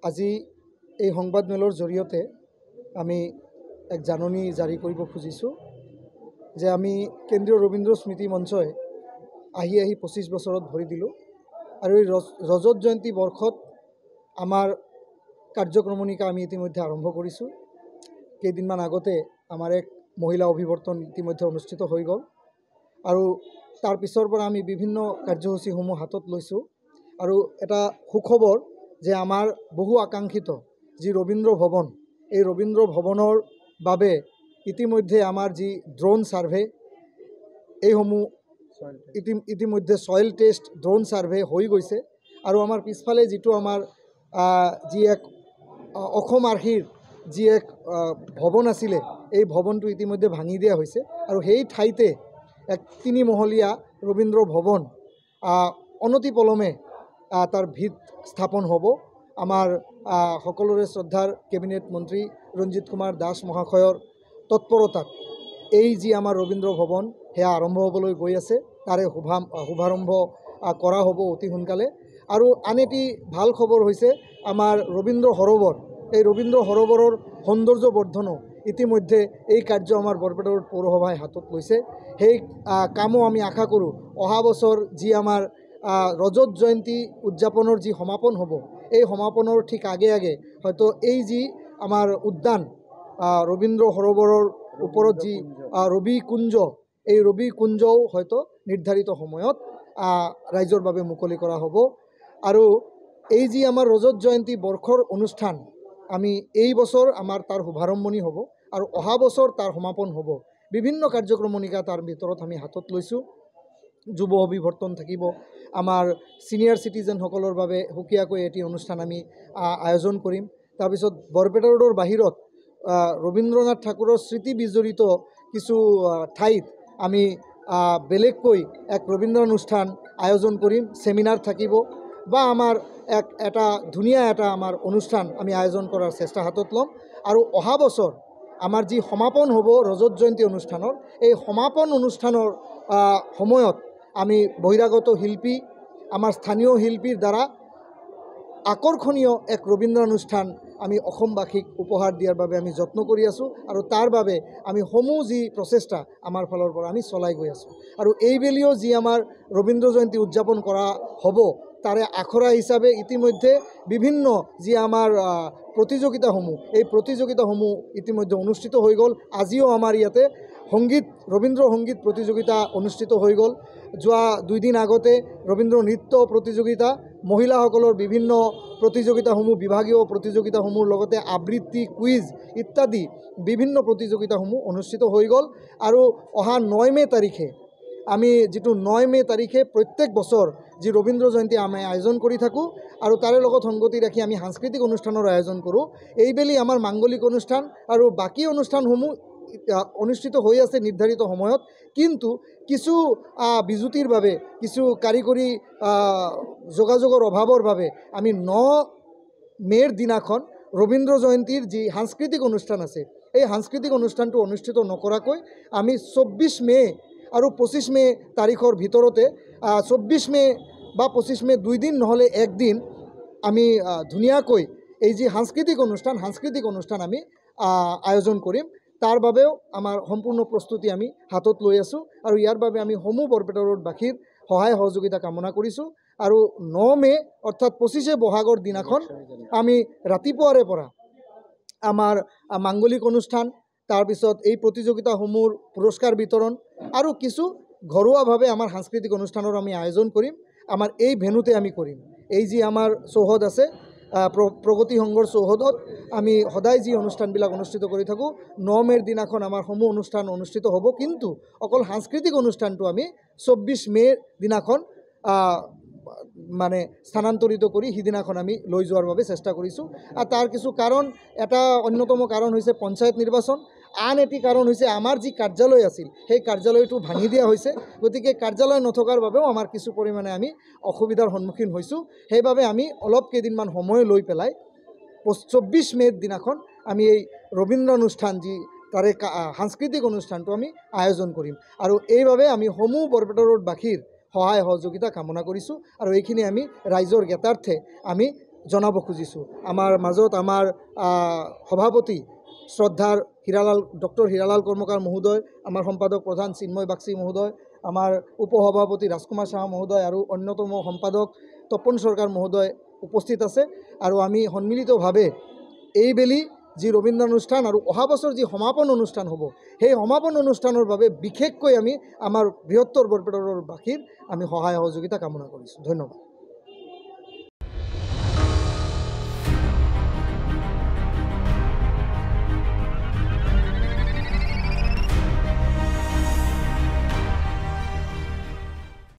আজি এই সংবাদমেলৰ জৰিয়তে আমি এক জাননী জাৰি কৰিব খুজিছোঁ যে আমি কেন্দ্ৰীয় ৰবীন্দ্ৰ স্মৃতি মঞ্চই আহি 25 বছৰত ভৰি দিলোঁ আৰু এই ৰজত জয়ন্তী বৰ্ষত আমাৰ কাৰ্যক্ৰমণিকা আমি ইতিমধ্যে আৰম্ভ কৰিছোঁ। কেইদিনমান আগতে আমাৰ এক মহিলা অভিৱৰ্তন ইতিমধ্যে অনুষ্ঠিত হৈ গ'ল আৰু তাৰ পিছৰ পৰা আমি বিভিন্ন কাৰ্যসূচীসমূহ হাতত লৈছোঁ আৰু এটা সুখবৰ যে আমাৰ বহু আকাংক্ষিত যি ৰবীন্দ্ৰ ভৱন, এই ৰবীন্দ্ৰ ভৱনৰ বাবে ইতিমধ্যে আমাৰ যি ড্ৰোন ছাৰ্ভে, এইসমূহ ইতিমধ্যে ছয়েল টেষ্ট, ড্ৰোন ছাৰ্ভে হৈ গৈছে আৰু আমাৰ পিছফালে যিটো আমাৰ যি এক অসম আৰ্হিৰ যি এক ভৱন আছিলে, এই ভৱনটো ইতিমধ্যে ভাঙি দিয়া হৈছে আৰু সেই ঠাইতে এক 3 মহলীয়া ৰবীন্দ্ৰ ভৱন অনতিপলমে তাৰ ভিত স্থাপন হ'ব। আমাৰ সকলোৰে শ্ৰদ্ধাৰ কেবিনেট মন্ত্ৰী ৰঞ্জিত কুমাৰ দাস মহাশয়ৰ তৎপৰতাত এই যি আমাৰ ৰবীন্দ্ৰ ভৱন সেয়া আৰম্ভ হ'বলৈ গৈ আছে। তাৰে শুভাৰম্ভ কৰা হ'ব অতি সোনকালে। আৰু আন এটি ভাল খবৰ হৈছে আমাৰ ৰবীন্দ্ৰ সৰোবৰ, এই ৰবীন্দ্ৰ সৰোবৰৰ সৌন্দৰ্য বৰ্ধনো ইতিমধ্যে এই কাৰ্য আমাৰ বৰপেটা ৰোড পৌৰসভাই হাতত লৈছে। সেই কামো আমি আশা কৰোঁ অহা বছৰ যি আমাৰ ৰজত জয়ন্তী উদযাপনৰ যি সমাপন হ'ব, এই সমাপনৰ ঠিক আগে আগে হয়তো এই যি আমাৰ উদ্যান ৰবীন্দ্ৰ সৰোবৰৰ ওপৰত যি ৰবি কুঞ্জ, এই ৰবি কুঞ্জও হয়তো নিৰ্ধাৰিত সময়ত ৰাইজৰ বাবে মুকলি কৰা হ'ব। আৰু এই যি আমাৰ ৰজত জয়ন্তী বৰ্ষৰ অনুষ্ঠান, আমি এই বছৰ আমাৰ তাৰ শুভাৰম্ভণি হ'ব আৰু অহা বছৰ তাৰ সমাপন হ'ব। বিভিন্ন কাৰ্যক্ৰমণিকা তাৰ ভিতৰত আমি হাতত লৈছোঁ। যুৱ অভিৱৰ্তন থাকিব, আমাৰ ছিনিয়ৰ চিটিজেনসকলৰ বাবে সুকীয়াকৈ এটি অনুষ্ঠান আমি আয়োজন কৰিম। তাৰপিছত বৰপেটা ৰোডৰ বাহিৰত ৰবীন্দ্ৰনাথ ঠাকুৰৰ স্মৃতি বিজড়িত কিছু ঠাইত আমি বেলেগকৈ এক ৰবীন্দ্ৰ অনুষ্ঠান আয়োজন কৰিম, চেমিনাৰ থাকিব বা আমাৰ এটা ধুনীয়া এটা আমাৰ অনুষ্ঠান আমি আয়োজন কৰাৰ চেষ্টা হাতত ল'ম। আৰু অহা বছৰ আমাৰ যি সমাপন হ'ব ৰজত জয়ন্তী অনুষ্ঠানৰ, এই সমাপন অনুষ্ঠানৰ সময়ত আমি বহিৰাগত শিল্পী, আমাৰ স্থানীয় শিল্পীৰ দ্বাৰা আকৰ্ষণীয় এক ৰবীন্দ্ৰ অনুষ্ঠান আমি অসমবাসীক উপহাৰ দিয়াৰ বাবে আমি যত্ন কৰি আছোঁ আৰু তাৰ বাবে আমি সমূহ যি প্ৰচেষ্টা আমাৰ ফালৰ পৰা আমি চলাই গৈ আছোঁ। আৰু এইবেলিও যি আমাৰ ৰবীন্দ্ৰ জয়ন্তী উদযাপন কৰা হ'ব, তাৰে আখৰা হিচাপে ইতিমধ্যে বিভিন্ন যি আমাৰ প্ৰতিযোগিতাসমূহ, এই প্ৰতিযোগিতাসমূহ ইতিমধ্যে অনুষ্ঠিত হৈ গ'ল। আজিও আমাৰ ইয়াতে ৰবীন্দ্ৰ সংগীত প্ৰতিযোগিতা অনুষ্ঠিত হৈ গ'ল। যোৱা 2 দিন আগতে ৰবীন্দ্ৰ নৃত্য প্ৰতিযোগিতা, মহিলাসকলৰ বিভিন্ন প্ৰতিযোগিতাসমূহ, বিভাগীয় প্ৰতিযোগিতাসমূহৰ লগতে আবৃত্তি, কুইজ ইত্যাদি বিভিন্ন প্ৰতিযোগিতাসমূহ অনুষ্ঠিত হৈ গ'ল। আৰু অহা 9 মে তাৰিখে আমি যিটো 9 মে তাৰিখে প্ৰত্যেক বছৰ যি ৰবীন্দ্ৰ জয়ন্তী আমি আয়োজন কৰি থাকোঁ আৰু তাৰে লগত সংগতি ৰাখি আমি সাংস্কৃতিক অনুষ্ঠানৰ আয়োজন কৰোঁ। এইবেলি আমাৰ মাংগলিক অনুষ্ঠান আৰু বাকী অনুষ্ঠানসমূহ অনুষ্ঠিত হৈ আছে নিৰ্ধাৰিত সময়ত, কিন্তু কিছু বিজুতিৰ বাবে, কিছু কাৰিকৰী যোগাযোগৰ অভাৱৰ বাবে আমি 9 মেৰ দিনাখন ৰবীন্দ্ৰ জয়ন্তীৰ যি সাংস্কৃতিক অনুষ্ঠান আছে, এই সাংস্কৃতিক অনুষ্ঠানটো অনুষ্ঠিত নকৰাকৈ আমি 24 মে আৰু 25 মে তাৰিখৰ ভিতৰতে 24 মে বা 25 মে 2 দিন নহ'লে 1 দিন আমি ধুনীয়াকৈ এই যি সাংস্কৃতিক অনুষ্ঠান আমি আয়োজন কৰিম। তাৰ বাবেও আমাৰ সম্পূৰ্ণ প্ৰস্তুতি আমি হাতত লৈ আছোঁ আৰু ইয়াৰ বাবে আমি সমূহ বৰপেটা ৰোডবাসীৰ সহায় সহযোগিতা কামনা কৰিছোঁ। আৰু 9 মে অৰ্থাৎ 25 বহাগৰ দিনাখন আমি ৰাতিপুৱাৰে পৰা আমাৰ মাংগলিক অনুষ্ঠান, তাৰপিছত এই প্ৰতিযোগিতাসমূহৰ পুৰস্কাৰ বিতৰণ আৰু কিছু ঘৰুৱাভাৱে আমাৰ সাংস্কৃতিক অনুষ্ঠানৰ আমি আয়োজন কৰিম। আমাৰ এই ভেন্যুতে আমি কৰিম। এই যি আমাৰ চৌহদ আছে, প্ৰগতি সংঘৰ চৌহদত আমি সদায় যি অনুষ্ঠানবিলাক অনুষ্ঠিত কৰি থাকোঁ, 9 মেৰ দিনাখন আমাৰ সমূহ অনুষ্ঠান অনুষ্ঠিত হ'ব, কিন্তু অকল সাংস্কৃতিক অনুষ্ঠানটো আমি 24 মেৰ দিনাখন মানে স্থানান্তৰিত কৰি সিদিনাখন আমি লৈ যোৱাৰ বাবে চেষ্টা কৰিছোঁ। আৰু তাৰ কিছু কাৰণ, এটা অন্যতম কাৰণ হৈছে পঞ্চায়ত নিৰ্বাচন, আন এটি কাৰণ হৈছে আমাৰ যি কাৰ্যালয় আছিল, সেই কাৰ্যালয়টো ভাঙি দিয়া হৈছে। গতিকে কাৰ্যালয় নথকাৰ বাবেও আমাৰ কিছু পৰিমাণে আমি অসুবিধাৰ সন্মুখীন হৈছোঁ। সেইবাবে আমি অলপ কেইদিনমান সময় লৈ পেলাই 24 মেৰ দিনাখন আমি এই ৰবীন্দ্ৰ অনুষ্ঠান, যি তাৰে সাংস্কৃতিক অনুষ্ঠানটো আমি আয়োজন কৰিম। আৰু এইভাবে আমি সমূহ বৰপেটা ৰোডবাসীৰ সহায় সহযোগিতা কামনা কৰিছোঁ আৰু এইখিনি আমি ৰাইজৰ জ্ঞাতাৰ্থে আমি জনাব খুজিছোঁ। আমাৰ মাজত আমাৰ সভাপতি শ্ৰদ্ধাৰ ডক্টৰ হীৰালাল কৰ্মকাৰ মহোদয়, আমাৰ সম্পাদক প্ৰধান চিন্ময় বাগচি মহোদয়, আমাৰ উপসভাপতি ৰাজকুমাৰ সাহা মহোদয় আৰু অন্যতম সম্পাদক তপন চৰকাৰ মহোদয় উপস্থিত আছে। আৰু আমি সন্মিলিতভাৱে এইবেলি যি ৰবীন্দ্ৰানুষ্ঠান আৰু অহা বছৰ যি সমাপন অনুষ্ঠান হ'ব, সেই সমাপন অনুষ্ঠানৰ বাবে বিশেষকৈ আমি আমাৰ বৃহত্তৰ বৰপেটাৰৰ বাসীৰ আমি সহায় সহযোগিতা কামনা কৰিছোঁ। ধন্যবাদ।